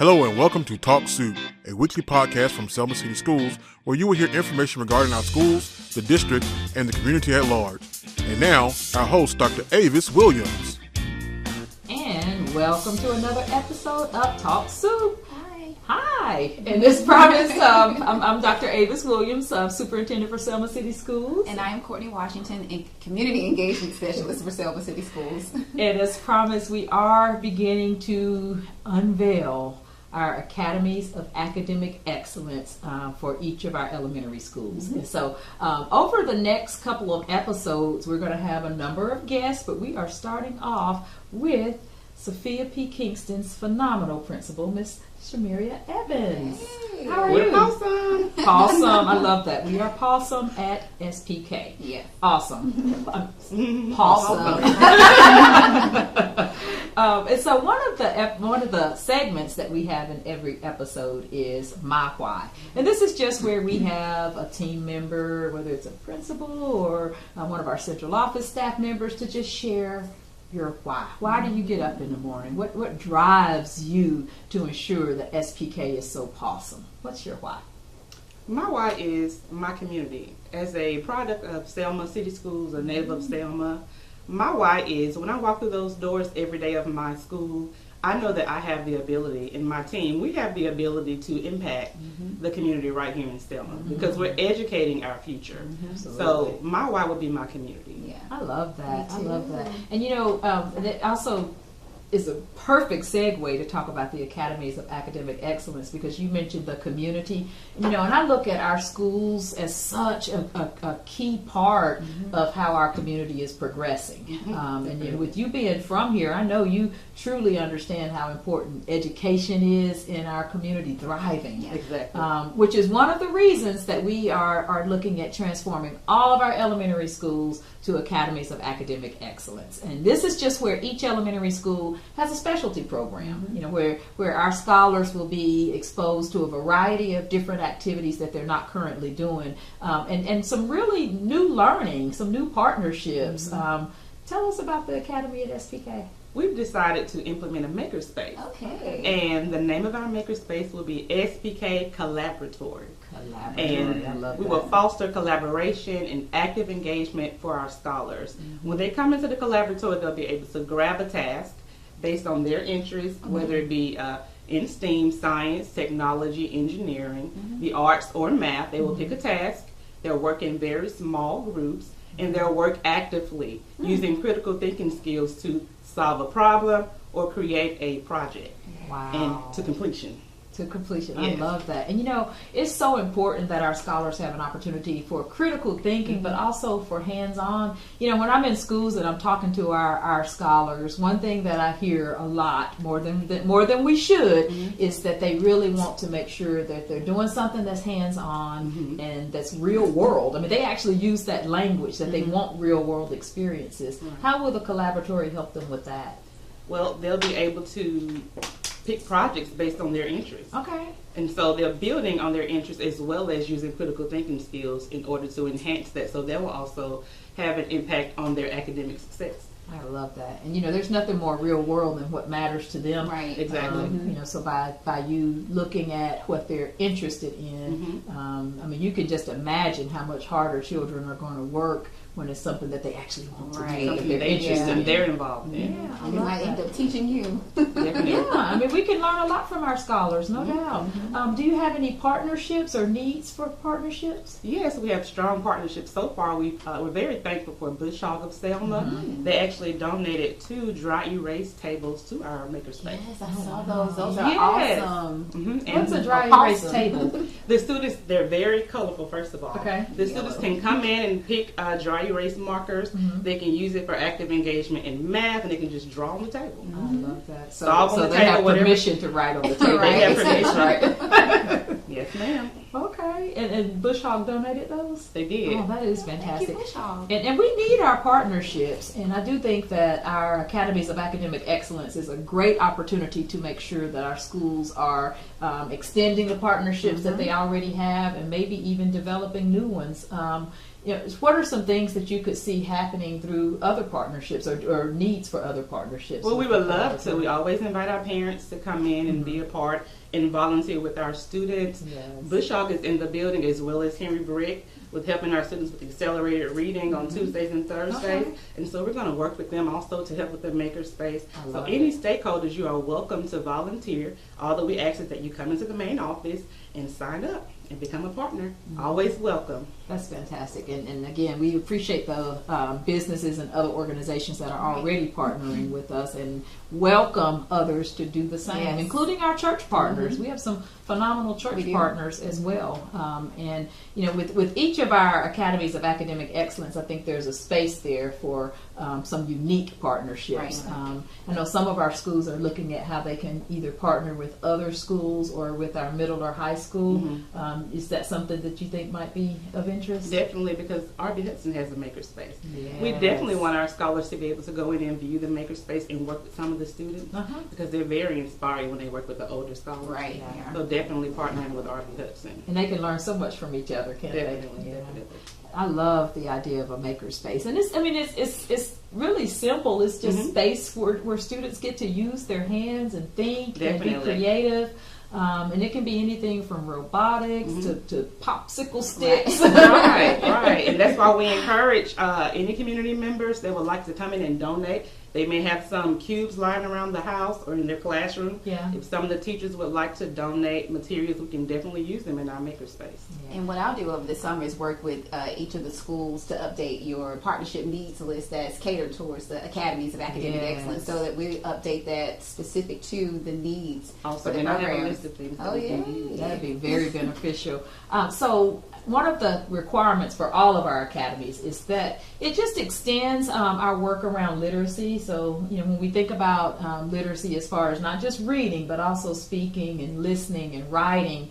Hello and welcome to Talk Supt, a weekly podcast from Selma City Schools where you will hear information regarding our schools, the district, and the community at large. And now, our host, Dr. Avis Williams. And welcome to another episode of Talk Supt. Hi. And this promise, I'm Dr. Avis Williams, Superintendent for Selma City Schools. And I am Courtney Washington, Community Engagement Specialist for Selma City Schools. And as promised, we are beginning to unveil our Academies of Academic Excellence for each of our elementary schools. Mm-hmm. And so over the next couple of episodes, we're going to have a number of guests, but we are starting off with Sophia P Kingston's phenomenal principal, Miss Shamiria Evans. Hey, how are we're you? Awesome. Awesome. I love that. We are Pawsome at SPK. Yeah. Awesome. Awesome. And so one of the segments that we have in every episode is My Why. And this is just where we have a team member, whether it's a principal or one of our central office staff members, to just share your why. Why do you get up in the morning? What drives you to ensure that SPK is so awesome? What's your why? My why is my community. As a product of Selma City Schools, a native of Selma, my why is when I walk through those doors every day of my school, I know that I have the ability, and my team, we have the ability to impact the community right here in Selma because we're educating our future. So my why would be my community. Yeah, I love that. I love that. And you know, that also is a perfect segue to talk about the Academies of Academic Excellence, because you mentioned the community. You know, and I look at our schools as such a key part of how our community is progressing. And you know, with you being from here, I know you truly understand how important education is in our community thriving. Yeah, exactly. Which is one of the reasons that we are looking at transforming all of our elementary schools to Academies of Academic Excellence. And this is just where each elementary school has a specialty program, you know, where our scholars will be exposed to a variety of different activities that they're not currently doing, and some really new learning, some new partnerships. Tell us about the Academy at SPK. We've decided to implement a makerspace. Okay. And the name of our makerspace will be SPK Collaboratory. And I love we that. will foster collaboration and active engagement for our scholars. When they come into the collaboratory, they'll be able to grab a task based on their interests, whether it be in STEAM, science, technology, engineering, the arts, or math. They will pick a task. They'll work in very small groups, and they'll work actively using critical thinking skills to solve a problem or create a project. Wow. And to completion. To completion. Yes. I love that. And you know, it's so important that our scholars have an opportunity for critical thinking, but also for hands-on. You know, when I'm in schools and I'm talking to our scholars, one thing that I hear a lot, more than we should, is that they really want to make sure that they're doing something that's hands-on and that's real world. I mean, they actually use that language, that they want real world experiences. Right. How will the collaboratory help them with that? Well, they'll be able to pick projects based on their interests. Okay. And so they're building on their interests as well as using critical thinking skills in order to enhance that. So that will also have an impact on their academic success. I love that. And you know, there's nothing more real world than what matters to them. Right. Exactly. You know, so by you looking at what they're interested in, I mean, you can just imagine how much harder children are going to work when it's something that they actually want to do. Something they're interested in, they're involved in. Yeah, I And they love might that. end up teaching you. Yeah, I mean, we can learn a lot from our scholars, no doubt. Do you have any partnerships or needs for partnerships? Yes, we have strong partnerships. So far, we're very thankful for Bush Hog of Selma. They actually donated 2 dry erase tables to our makerspace. Yes, I saw those. Those are Yes. awesome. What's a And dry erase awesome. table? the students, they're very colorful, first of all. Okay. The students can come in and pick dry erase markers. They can use it for active engagement in math, and they can just draw on the table. I love that. Solve on So the they table, have whatever. permission to write on the table. They have permission. Right. Yes, ma'am. Okay. And Bush Hog donated those? They did. Oh, that is Thank fantastic. you, Bush Hog. And we need our partnerships, and I do think that our Academies of Academic Excellence is a great opportunity to make sure that our schools are extending the partnerships that they already have, and maybe even developing new ones. what are some things that you could see happening through other partnerships or needs for other partnerships? Well, we would love to. We always invite our parents to come in and be a part and volunteer with our students. Yes. Bush Hog is in the building as well as Henry Brick with helping our students with accelerated reading on Tuesdays and Thursdays. Okay. And so we're going to work with them also to help with the makerspace. I So love any it. stakeholders, you are welcome to volunteer. All that we ask is that you come into the main office and sign up and become a partner. Always welcome. That's fantastic. And again, we appreciate the businesses and other organizations that are already partnering with us and welcome others to do the same, Yes. including our church partners. We have some phenomenal church We do. partners as well. And, with each of our academies of academic excellence, I think there's a space there for some unique partnerships. Right. I know some of our schools are looking at how they can either partner with other schools or with our middle or high school. Is that something that you think might be of interest? Definitely, because R.B. Hudson has a makerspace. Yes. We definitely want our scholars to be able to go in and view the makerspace and work with some of the students because they're very inspiring when they work with the older scholars. Right. Yeah. Yeah. So definitely partnering with R.B. Hudson. And they can learn so much from each other, can't Definitely, they? Yeah. definitely. I love the idea of a makerspace, and it's really simple. It's just space where students get to use their hands and think and be Definitely. creative. And it can be anything from robotics to popsicle sticks. Right. And that's why we encourage any community members that would like to come in and donate. They may have some cubes lying around the house or in their classroom. Yeah. If some of the teachers would like to donate materials, we can definitely use them in our makerspace. And what I'll do over the summer is work with each of the schools to update your partnership needs list that's catered towards the academies of academic Yes. excellence, so that we update that specific to the needs Also, for the and I have a programs. list of things that Oh, we can yeah. use. That'd be very beneficial. So one of the requirements for all of our academies is that it just extends our work around literacy. So, when we think about literacy as far as not just reading, but also speaking and listening and writing,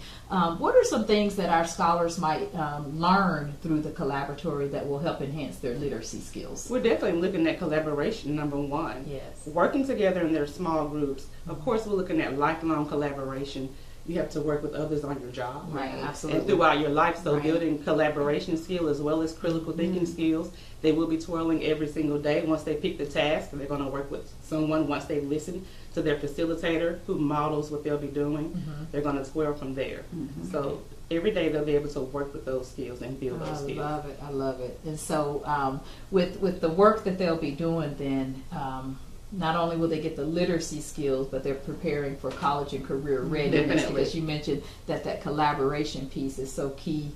what are some things that our scholars might learn through the collaboratory that will help enhance their literacy skills? We're definitely looking at collaboration, number one. Yes. Working together in their small groups. Of course, we're looking at lifelong collaboration. You have to work with others on your job. Right. Absolutely. And throughout your life, so Right. building collaboration skill as well as critical thinking skills. They will be twirling every single day. Once they pick the task, they're going to work with someone. Once they listen to their facilitator who models what they'll be doing, they're going to twirl from there. So every day they'll be able to work with those skills and build those skills. I love it. And so with the work that they'll be doing then, not only will they get the literacy skills, but they're preparing for college and career readiness. Definitely. Because you mentioned that collaboration piece is so key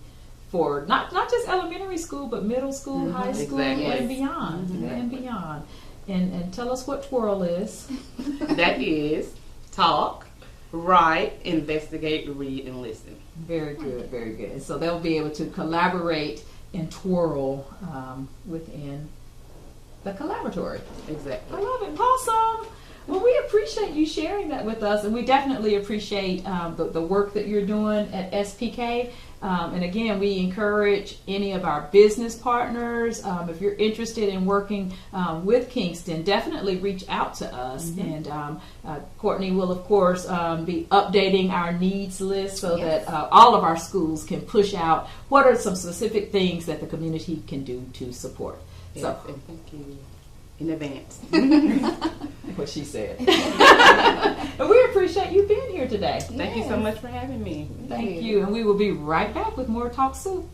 for not just elementary school, but middle school, high school, Exactly. and beyond. And beyond. And tell us what twirl is. That is talk, write, investigate, read, and listen. Very good, very good. And so they'll be able to collaborate and twirl within the collaboratory. Exactly. I love it. Awesome. Well, we appreciate you sharing that with us, and we definitely appreciate the work that you're doing at SPK. And again, we encourage any of our business partners, if you're interested in working with Kingston, definitely reach out to us. And Courtney will, of course, be updating our needs list so Yes. that all of our schools can push out what are some specific things that the community can do to support. Yes, So, and thank you in advance. what she said. And we appreciate you being here today. Thank you so much for having me. Thank you. And we will be right back with more Talk Soup.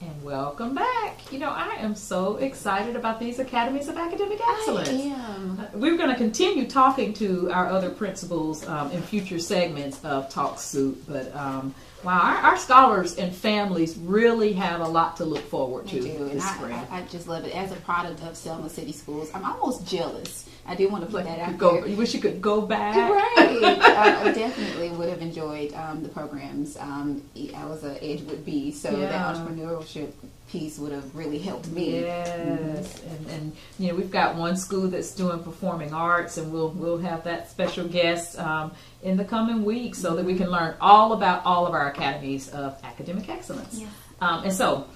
And welcome back. I am so excited about these academies of academic excellence. I am. We're going to continue talking to our other principals in future segments of Talk Soup. But wow, our scholars and families really have a lot to look forward to They do, and this spring. I just love it. As a product of Selma City Schools, I'm almost jealous. I do want to put that out there. You wish you could go back. Right. I definitely would have enjoyed the programs. I was an Edgewood B, so Yeah. that entrepreneurship piece would have really helped me. Yes, and we've got one school that's doing performing arts, and we'll have that special guest in the coming weeks so that we can learn all about all of our academies of academic excellence. Yeah. And so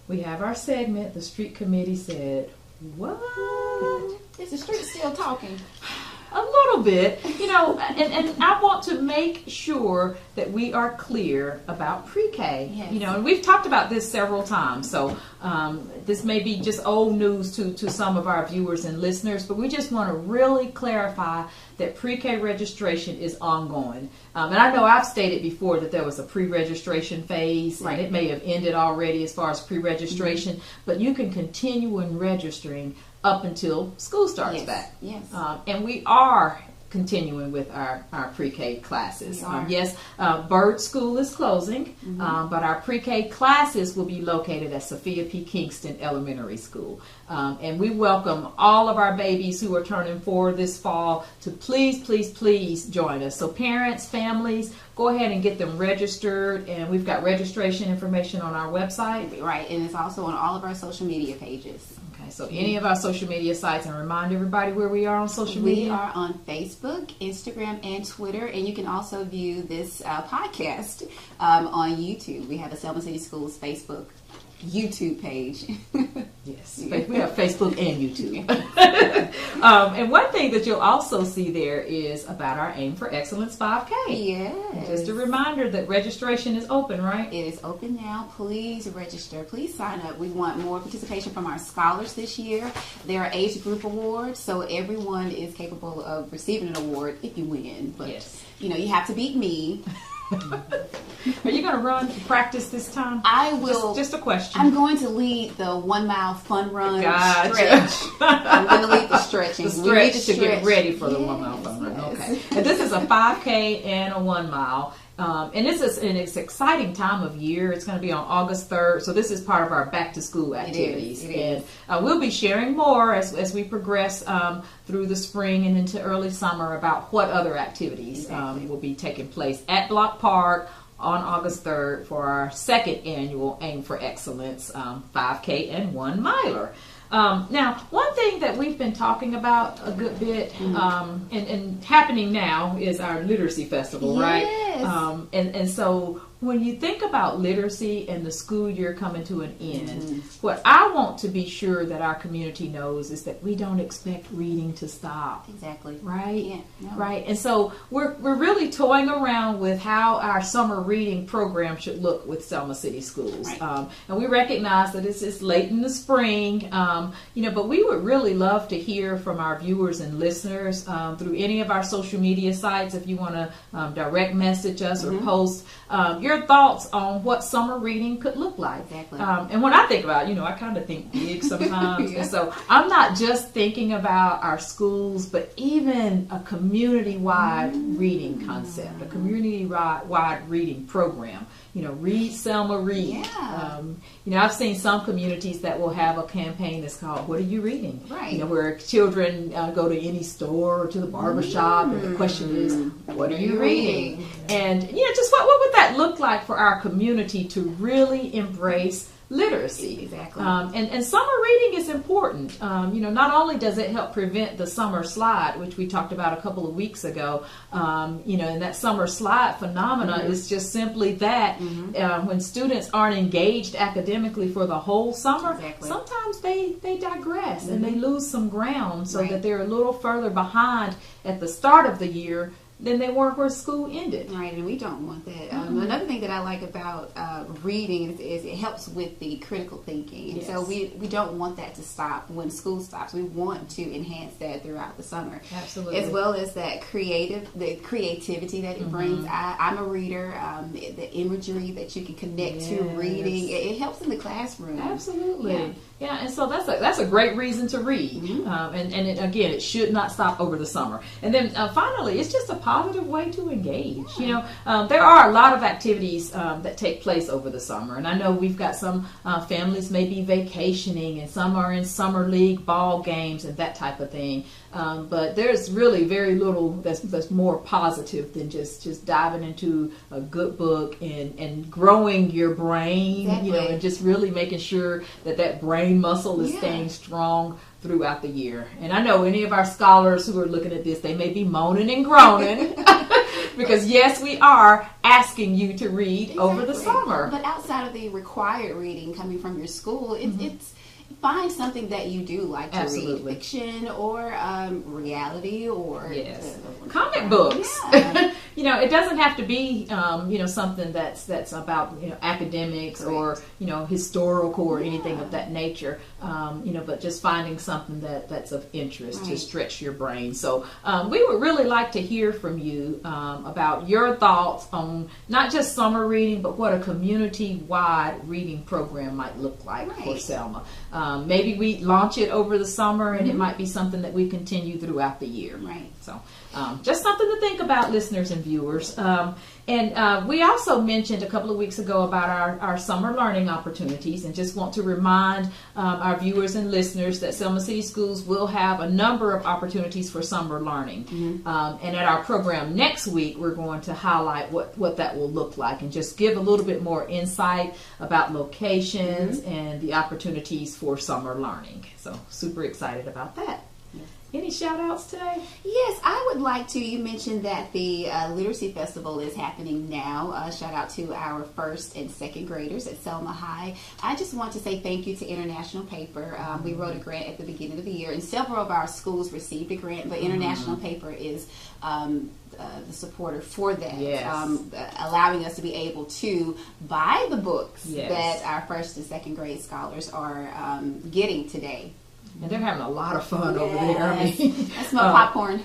we have our segment. The street committee said, "What?" Is the street still talking? a little bit, and I want to make sure that we are clear about pre-K. Yes. And we've talked about this several times, so this may be just old news to some of our viewers and listeners, but we just want to really clarify that pre-K registration is ongoing. And I know I've stated before that there was a pre-registration phase, right, and it may have ended already as far as pre-registration, but you can continue in registering up until school starts back. Yes. And we are continuing with our pre-K classes. Yes, Bird School is closing, but our pre-K classes will be located at Sophia P Kingston Elementary School. And we welcome all of our babies who are turning 4 this fall to please join us. So parents, families, go ahead and get them registered, and we've got registration information on our website. Right, and it's also on all of our social media pages. Okay, so any of our social media sites, and remind everybody where we are on social media. We are on Facebook, Instagram, and Twitter, and you can also view this podcast on YouTube. We have the Selma City Schools Facebook YouTube page. Yes, we have Facebook and YouTube. And one thing that you'll also see there is about our Aim for Excellence 5K. Yes. Just a reminder that registration is open, right? It is open now. Please register. Please sign up. We want more participation from our scholars this year. There are age group awards, so everyone is capable of receiving an award if you win. But, yes, you have to beat me. Are you going to run practice this time? I will. Just a question. I'm going to lead the 1 mile fun run Gotcha. stretch. I'm going to lead the stretching. The stretch to get ready for the 1 mile fun run. Yes. Okay. And this is a 5K and a 1 mile. And it's an exciting time of year. It's going to be on August 3rd. So this is part of our back to school activities. It is. And we'll be sharing more as we progress through the spring and into early summer about what other activities will be taking place at Block Park on August 3rd for our second annual Aim for Excellence 5K and 1 miler. Now, one thing that we've been talking about a good bit and happening now is our Literacy Festival, right? And so when you think about literacy and the school year coming to an end, what I want to be sure that our community knows is that we don't expect reading to stop. Exactly. Right? Yeah, no. Right. And so we're really toying around with how our summer reading program should look with Selma City Schools. Right. And we recognize that it's late in the spring, but we would really love to hear from our viewers and listeners through any of our social media sites. If you want to direct message us or post your thoughts on what summer reading could look like. Exactly. And when I think about it, I kind of think big sometimes. Yeah. And so I'm not just thinking about our schools, but even a community-wide reading concept, a community-wide reading program. Read Selma Read. Yeah. I've seen some communities that will have a campaign that's called "What Are You Reading?" Right. Where children go to any store or to the barbershop, and the question is, "What are you reading?" And just what would that look like for our community to really embrace literacy? Exactly. And summer reading is important. Not only does it help prevent the summer slide, which we talked about a couple of weeks ago, and that summer slide phenomena is just simply that when students aren't engaged academically for the whole summer, sometimes they digress and they lose some ground so that they're a little further behind at the start of the year than they were where school ended. Right, and we don't want that. Another thing that I like about reading is it helps with the critical thinking. And so we don't want that to stop when school stops. We want to enhance that throughout the summer. Absolutely. As well as that creativity that it brings. I'm a reader. The imagery that you can connect to reading, it helps in the classroom. Absolutely. Yeah, and so that's a great reason to read. Again, it should not stop over the summer. And then finally, it's just a positive way to engage. There are a lot of activities that take place over the summer, and I know we've got some families maybe vacationing, and some are in summer league ball games and that type of thing. But there's really very little that's more positive than just diving into a good book and growing your brain, and just really making sure that brain muscle is staying strong throughout the year. And I know any of our scholars who are looking at this, they may be moaning and groaning because yes, we are asking you to read over the summer. But outside of the required reading coming from your school, find something that you do like to Absolutely. read, fiction or reality or comic books. Yeah. It doesn't have to be something that's about academics or historical or anything of that nature. But just finding something that's of interest to stretch your brain. So we would really like to hear from you about your thoughts on not just summer reading, but what a community-wide reading program might look like for Selma. Maybe we launch it over the summer, and it might be something that we continue throughout the year. Right. So just something to think about, listeners and viewers. And we also mentioned a couple of weeks ago about our summer learning opportunities, and just want to remind our viewers and listeners that Selma City Schools will have a number of opportunities for summer learning. And at our program next week, we're going to highlight what that will look like and just give a little bit more insight about locations and the opportunities for summer learning. So super excited about that. Any shout outs today? Yes, I would like to. You mentioned that the Literacy Festival is happening now. Shout out to our first and second graders at Selma High. I just want to say thank you to International Paper. We wrote a grant at the beginning of the year, and several of our schools received a grant, but International Paper is the supporter for that, allowing us to be able to buy the books that our first and second grade scholars are getting today. And they're having a lot of fun over there. I mean, I smell popcorn.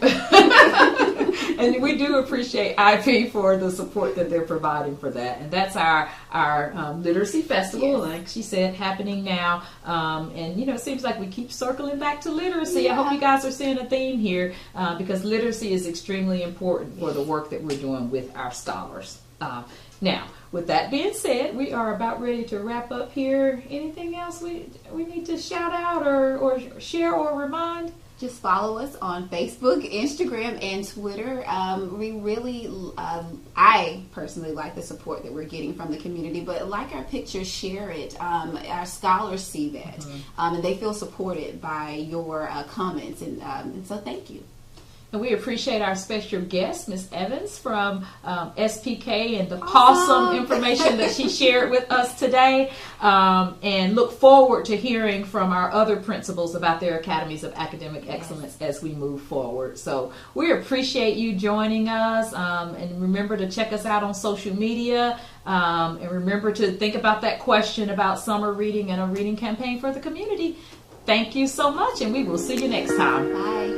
And we do appreciate IP for the support that they're providing for that. And that's our Literacy Festival, like she said, happening now. And, it seems like we keep circling back to literacy. I hope you guys are seeing a theme here because literacy is extremely important for the work that we're doing with our scholars. Now, with that being said, we are about ready to wrap up here. Anything else we need to shout out or share or remind? Just follow us on Facebook, Instagram, and Twitter. We really, I personally like the support that we're getting from the community, but like our pictures, share it. Our scholars see that, and they feel supported by your comments, and so thank you. And we appreciate our special guest, Ms. Evans from SPK, and the awesome information that she shared with us today. And look forward to hearing from our other principals about their academies of academic excellence as we move forward. So we appreciate you joining us. And remember to check us out on social media. And remember to think about that question about summer reading and a reading campaign for the community. Thank you so much, and we will see you next time. Bye.